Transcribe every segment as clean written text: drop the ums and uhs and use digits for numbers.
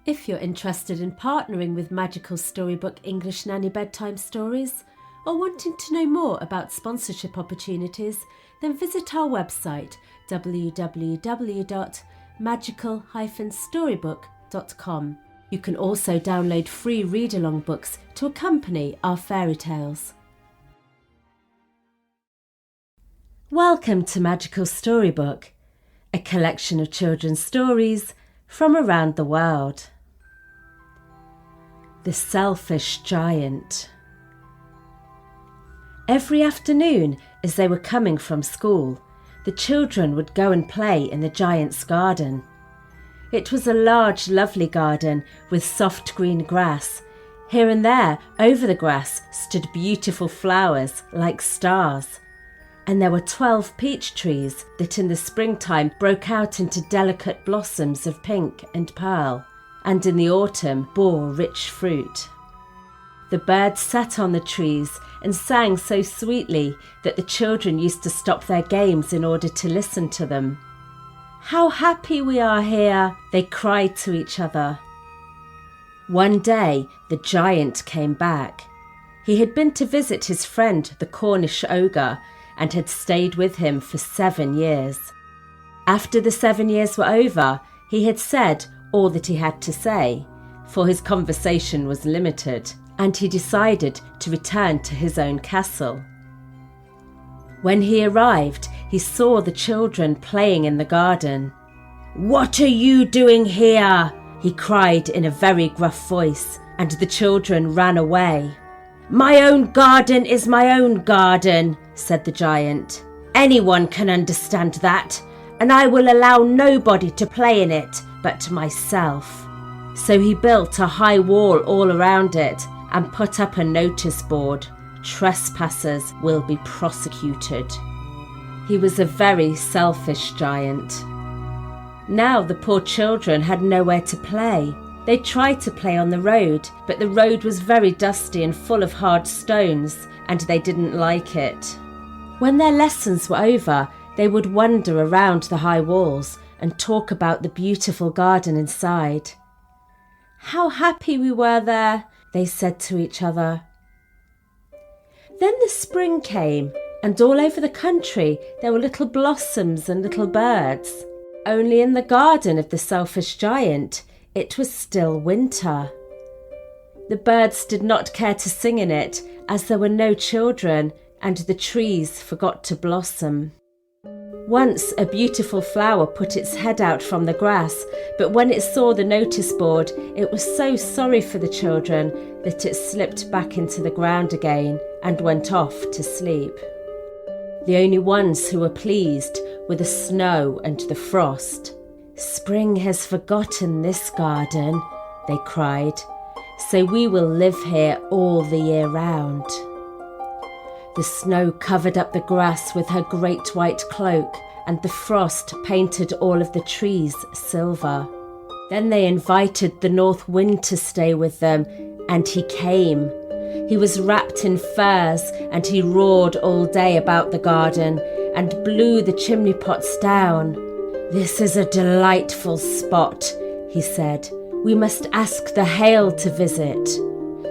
If you're interested in partnering with Magical Storybook English Nanny Bedtime Stories or wanting to know more about sponsorship opportunities, then visit our website www.magical-storybook.com. You can also download free read-along books to accompany our fairy tales. Welcome to Magical Storybook, a collection of children's stories from around the world. The Selfish Giant. Every afternoon, as they were coming from school, the children would go and play in the giant's garden. It was a large, lovely garden with soft green grass. Here and there, over the grass, stood beautiful flowers like stars. And there were 12 peach trees that in the springtime broke out into delicate blossoms of pink and pearl, and in the autumn bore rich fruit. The birds sat on the trees and sang so sweetly that the children used to stop their games in order to listen to them. "How happy we are here," they cried to each other. One day the giant came back. He had been to visit his friend the Cornish ogre and had stayed with him for 7 years. After the 7 years were over, he had said all that he had to say, for his conversation was limited, and he decided to return to his own castle. When he arrived, he saw the children playing in the garden. "What are you doing here?" he cried in a very gruff voice, and the children ran away. "My own garden is my own garden," said the giant. "Anyone can understand that, and I will allow nobody to play in it but myself." So he built a high wall all around it and put up a notice board: "Trespassers will be prosecuted." He was a very selfish giant. Now the poor children had nowhere to play. They tried to play on the road, but the road was very dusty and full of hard stones, and they didn't like it. When their lessons were over, they would wander around the high walls and talk about the beautiful garden inside. "How happy we were there," they said to each other. Then the spring came, and all over the country there were little blossoms and little birds. Only in the garden of the selfish giant, it was still winter. The birds did not care to sing in it, as there were no children, and the trees forgot to blossom. Once a beautiful flower put its head out from the grass, but when it saw the notice board, it was so sorry for the children that it slipped back into the ground again and went off to sleep. The only ones who were pleased were the snow and the frost. "Spring has forgotten this garden," they cried, "so we will live here all the year round." The snow covered up the grass with her great white cloak, and the frost painted all of the trees silver. Then they invited the north wind to stay with them, and he came. He was wrapped in furs, and he roared all day about the garden and blew the chimney pots down. "This is a delightful spot," he said. "We must ask the hail to visit."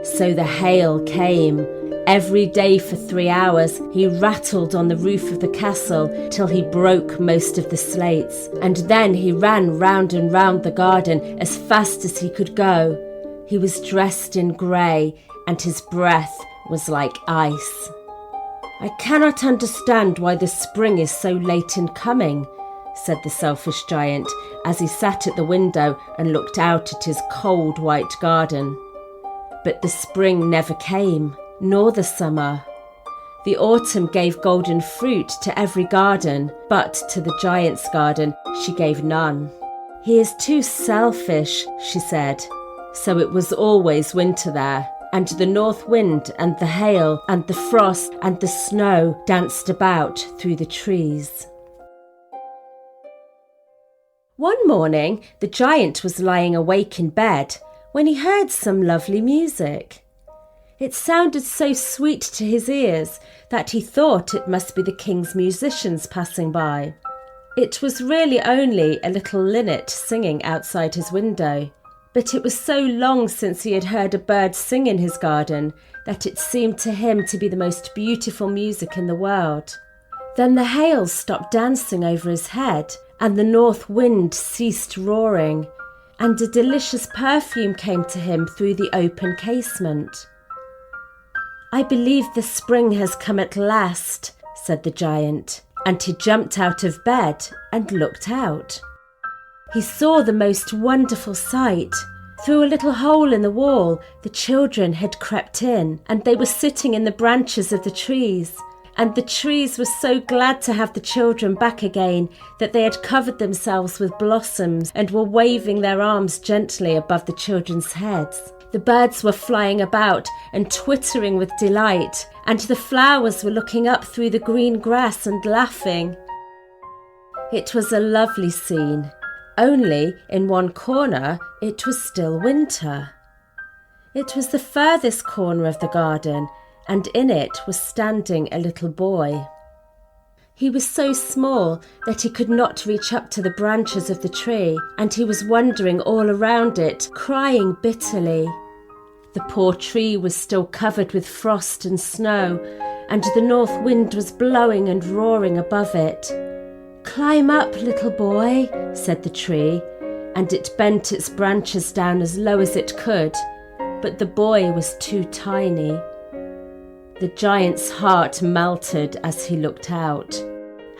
So the hail came. Every day for 3 hours he rattled on the roof of the castle till he broke most of the slates, and then he ran round and round the garden as fast as he could go. He was dressed in grey, and his breath was like ice. "I cannot understand why the spring is so late in coming," said the selfish giant as he sat at the window and looked out at his cold white garden. But the spring never came, nor the summer. The autumn gave golden fruit to every garden, but to the giant's garden she gave none. "He is too selfish," she said. So it was always winter there, and the north wind and the hail and the frost and the snow danced about through the trees. One morning, the giant was lying awake in bed when he heard some lovely music. It sounded so sweet to his ears that he thought it must be the king's musicians passing by. It was really only a little linnet singing outside his window. But it was so long since he had heard a bird sing in his garden that it seemed to him to be the most beautiful music in the world. Then the hail stopped dancing over his head, and the north wind ceased roaring, and a delicious perfume came to him through the open casement. "I believe the spring has come at last," said the giant, and he jumped out of bed and looked out. He saw the most wonderful sight. Through a little hole in the wall, the children had crept in, and they were sitting in the branches of the trees. And the trees were so glad to have the children back again that they had covered themselves with blossoms and were waving their arms gently above the children's heads. The birds were flying about and twittering with delight, and the flowers were looking up through the green grass and laughing. It was a lovely scene. Only in one corner it was still winter. It was the furthest corner of the garden, and in it was standing a little boy. He was so small that he could not reach up to the branches of the tree, and he was wandering all around it, crying bitterly. The poor tree was still covered with frost and snow, and the north wind was blowing and roaring above it. "Climb up, little boy," said the tree, and it bent its branches down as low as it could, but the boy was too tiny. The giant's heart melted as he looked out.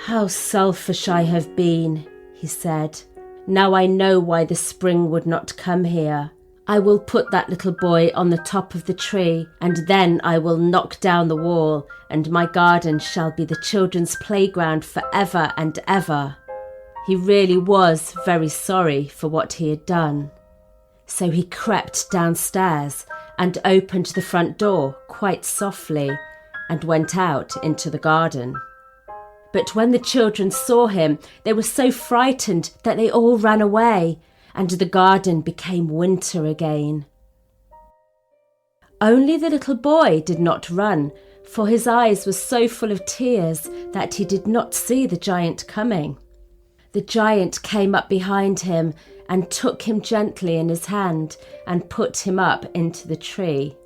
"How selfish I have been," he said. "Now I know why the spring would not come here. I will put that little boy on the top of the tree, and then I will knock down the wall, and my garden shall be the children's playground forever and ever." He really was very sorry for what he had done. So he crept downstairs and opened the front door quite softly and went out into the garden. But when the children saw him, they were so frightened that they all ran away, and the garden became winter again. Only the little boy did not run, for his eyes were so full of tears that he did not see the giant coming. The giant came up behind him and took him gently in his hand and put him up into the tree.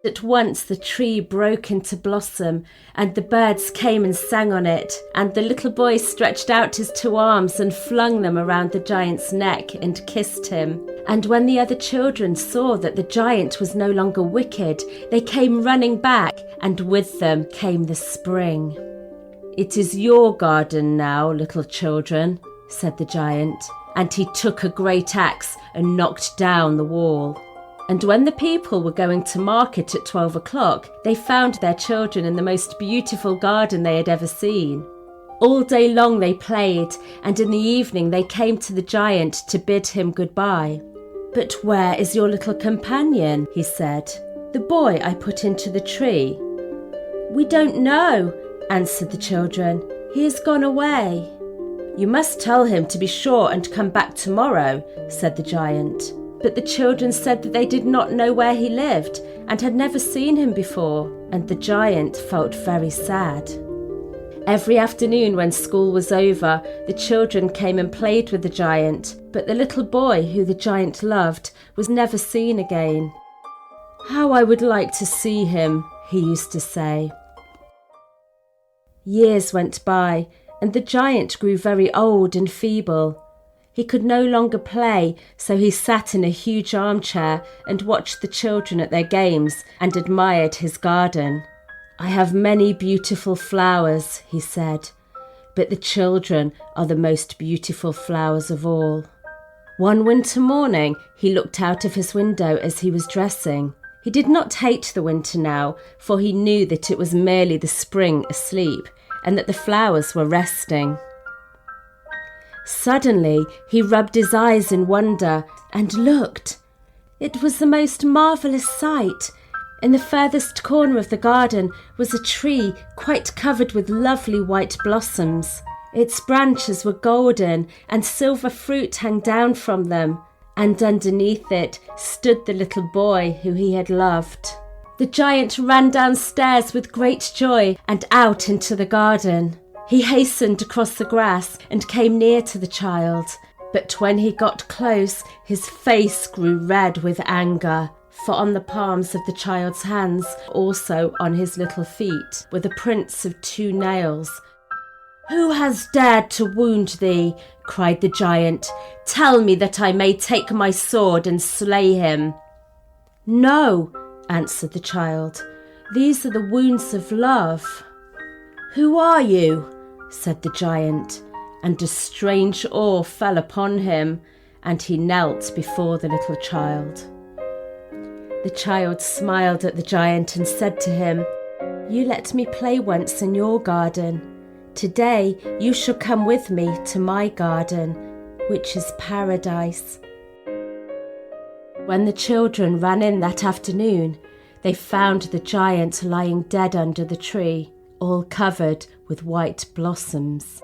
At once the tree broke into blossom, and the birds came and sang on it, and the little boy stretched out his 2 arms and flung them around the giant's neck and kissed him. And when the other children saw that the giant was no longer wicked, they came running back, and with them came the spring. "It is your garden now, little children," said the giant, and he took a great axe and knocked down the wall. And when the people were going to market at 12 o'clock, they found their children in the most beautiful garden they had ever seen. All day long they played, and in the evening they came to the giant to bid him goodbye. "But where is your little companion?" he said. "The boy I put into the tree." "We don't know," answered the children. "He has gone away." "You must tell him to be sure and come back tomorrow," said the giant. But the children said that they did not know where he lived and had never seen him before, and the giant felt very sad. Every afternoon when school was over, the children came and played with the giant, but the little boy who the giant loved was never seen again. "How I would like to see him," he used to say. Years went by, and the giant grew very old and feeble. He could no longer play, so he sat in a huge armchair and watched the children at their games and admired his garden. "I have many beautiful flowers," he said, "but the children are the most beautiful flowers of all." One winter morning, he looked out of his window as he was dressing. He did not hate the winter now, for he knew that it was merely the spring asleep and that the flowers were resting. Suddenly, he rubbed his eyes in wonder and looked. It was the most marvellous sight. In the furthest corner of the garden was a tree quite covered with lovely white blossoms. Its branches were golden and silver fruit hung down from them, and underneath it stood the little boy who he had loved. The giant ran downstairs with great joy and out into the garden. He hastened across the grass and came near to the child, But when he got close, his face grew red with anger, for on the palms of the child's hands, also on his little feet, were the prints of 2 nails. "Who has dared to wound thee?" cried the giant. "Tell me that I may take my sword and slay him." "No," answered the child. "These are the wounds of love." "Who are you?" said the giant, and a strange awe fell upon him, and he knelt before the little child. The child smiled at the giant and said to him, "You let me play once in your garden. Today you shall come with me to my garden, which is paradise." When the children ran in that afternoon, they found the giant lying dead under the tree, all covered with white blossoms.